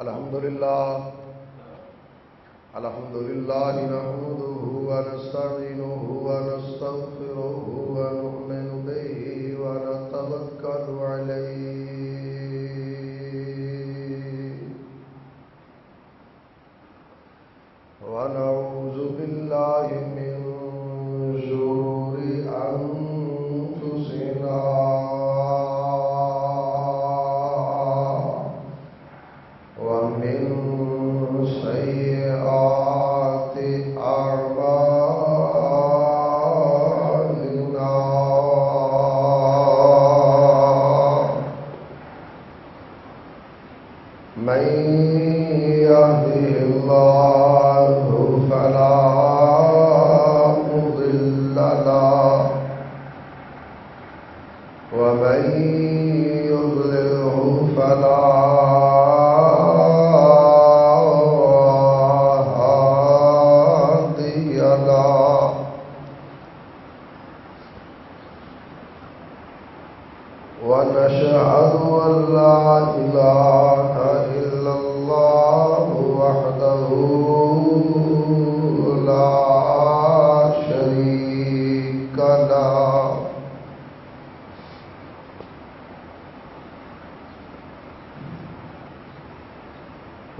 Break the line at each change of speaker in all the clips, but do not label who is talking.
الحمد لله نحمده ونستعينه ونستغفره ونؤمن به ونتوكل عليه ونعوذ بالله من شرور أنفسنا ومن سيئات أعمالنا من يهده الله فلا مضل له ومن يضلله فلا ونشهد أن لا إله إلا الله وحده لا شريك له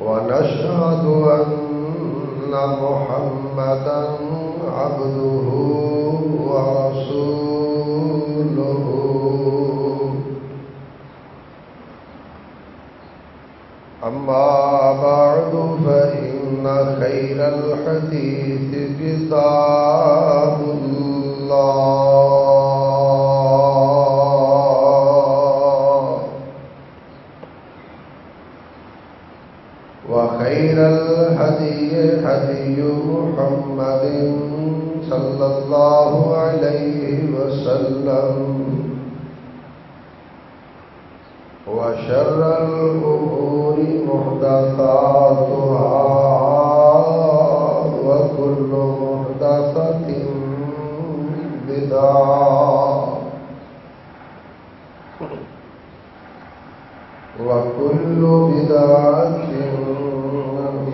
ونشهد أن محمدا عبده ورسوله أما بعد فإن خير الحديث كتاب الله وخير الهدي هدي محمد صلى الله عليه وسلم وشر الأمور محدثاتها وكل محدثة بدعة وكل بدعة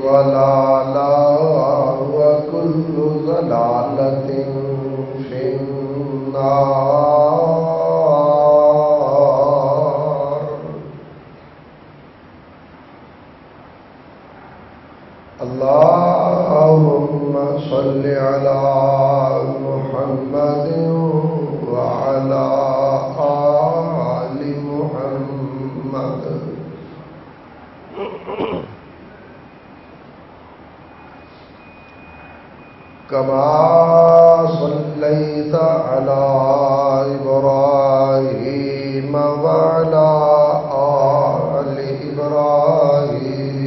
ضلالة وكل ضلالة في النار. اللهم صل على محمد وعلى آل محمد كما صليت على إبراهيم وعلى آل إبراهيم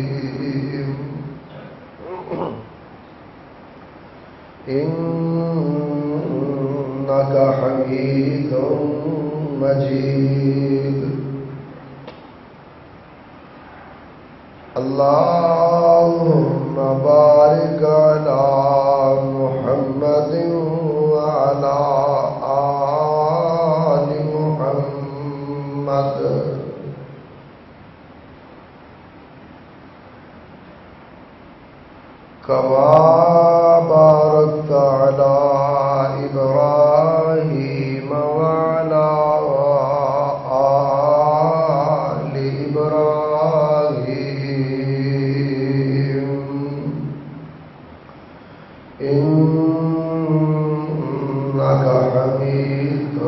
إنك حميد مجيد. اللهم بارك على محمد وعلى آل محمد كما باركت على إبراهيم وعلى آل إبراهيم إنك حميد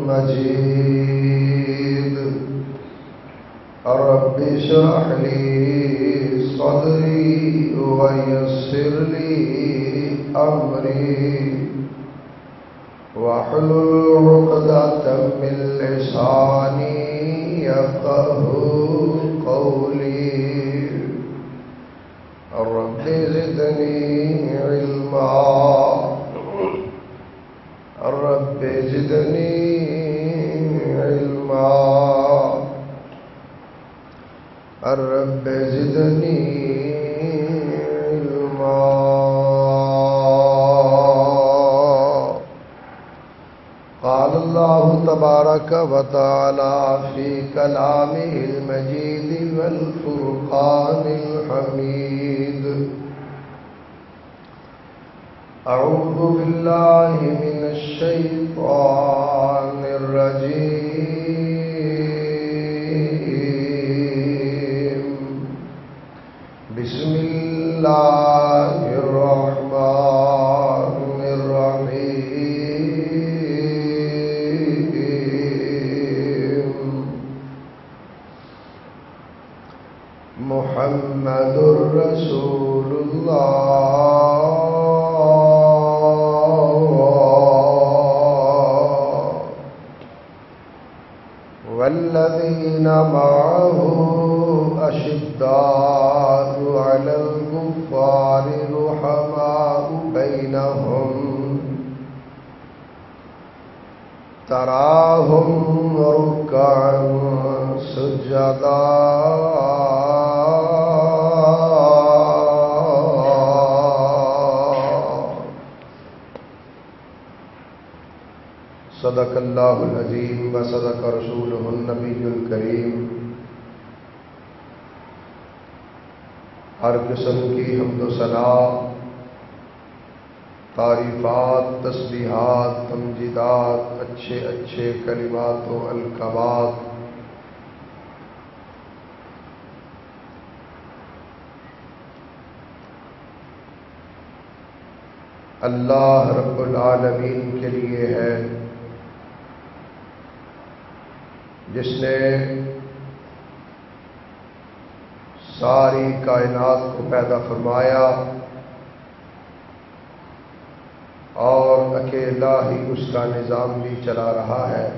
مجيد. رب اشرح لي صدري ويسر لي أمري واحلل عقدة من لساني يفقهوا قولي. رب زدني علما رب زدني علما رب زدني علما. قال الله تبارك وتعالى في كلامه المجيد والفرقان الحميد. أعوذ بالله من الشيطان الرجيم. بسم الله الرحمن الرحيم. محمد رسول الله والذين معه أشداء على الكفار رحماء بينهم تراهم ركعا سجدا صدق اللہ العظیم وصدق رسولہ النبی الکریم. ہر قسم کی حمد و ثنا، تعریفات، تسبیحات، تمجیدات، اچھے اچھے کلمات و القابات اللہ رب العالمین کے لیے ہے، جس نے ساری کائنات کو پیدا فرمایا اور اکیلا ہی اس کا نظام بھی چلا رہا ہے.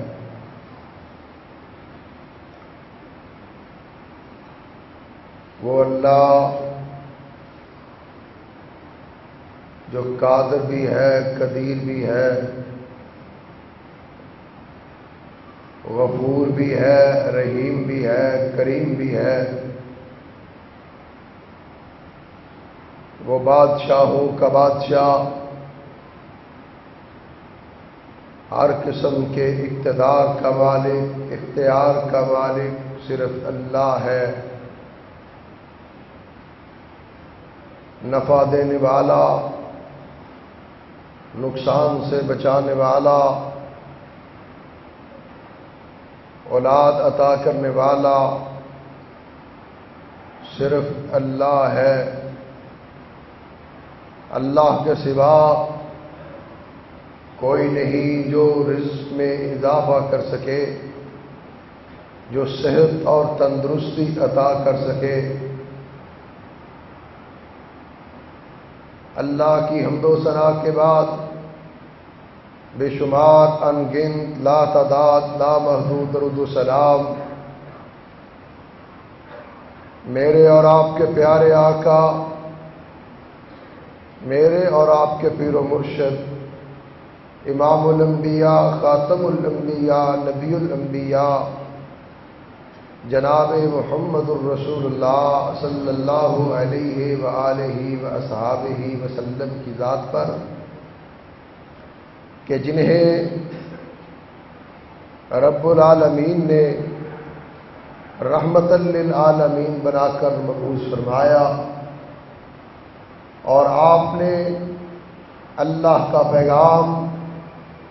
وہ اللہ جو قادر بھی ہے، قدیر بھی ہے، غفور بھی ہے، رحیم بھی ہے، کریم بھی ہے. وہ بادشاہوں کا بادشاہ، ہر قسم کے اقتدار کا مالک، اختیار کا مالک صرف اللہ ہے. نفع دینے والا، نقصان سے بچانے والا، اولاد عطا کرنے والا صرف اللہ ہے. اللہ کے سوا کوئی نہیں جو رزق میں اضافہ کر سکے، جو صحت اور تندرستی عطا کر سکے. اللہ کی حمد و ثنا کے بعد بے شمار ان گنت لا تعداد لا محدود درود و سلام میرے اور آپ کے پیارے آقا، میرے اور آپ کے پیر و مرشد، امام الانبیاء، خاتم الانبیاء، نبی الانبیاء، جناب محمد الرسول اللہ صلی اللہ علیہ وآلہ واصحابہ وسلم کی ذات پر، کہ جنہیں رب العالمین نے رحمت للعالمین بنا کر مبعوث فرمایا، اور آپ نے اللہ کا پیغام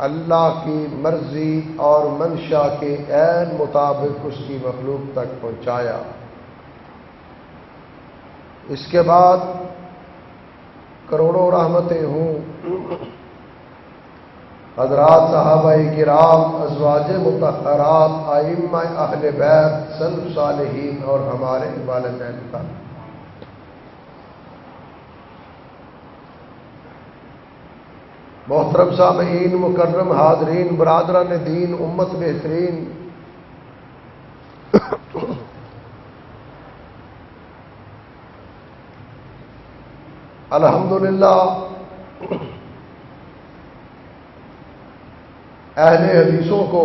اللہ کی مرضی اور منشا کے عین مطابق اس کی مخلوق تک پہنچایا. اس کے بعد کروڑوں رحمتیں ہوں حضرات صحابہ کرام، ازواج مطہرات، ائمہ اہل بیت، سلف صالحین اور ہمارے والدین پر. محترم سامعین، مکرم حاضرین، برادران دین، امت بہترین، الحمدللہ اہل حدیثوں کو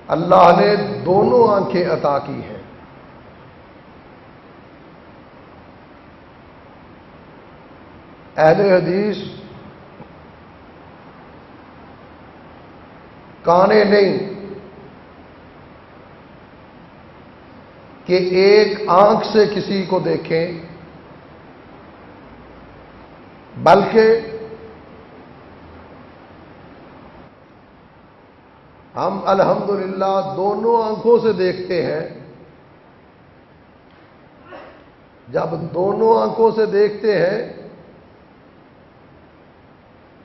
اللہ نے دونوں آنکھیں عطا کی ہیں. اہل حدیث کانے نہیں کہ ایک آنکھ سے کسی کو دیکھیں، بلکہ ہم الحمدللہ دونوں آنکھوں سے دیکھتے ہیں۔ جب دونوں آنکھوں سے دیکھتے ہیں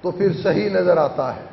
تو پھر صحیح نظر آتا ہے۔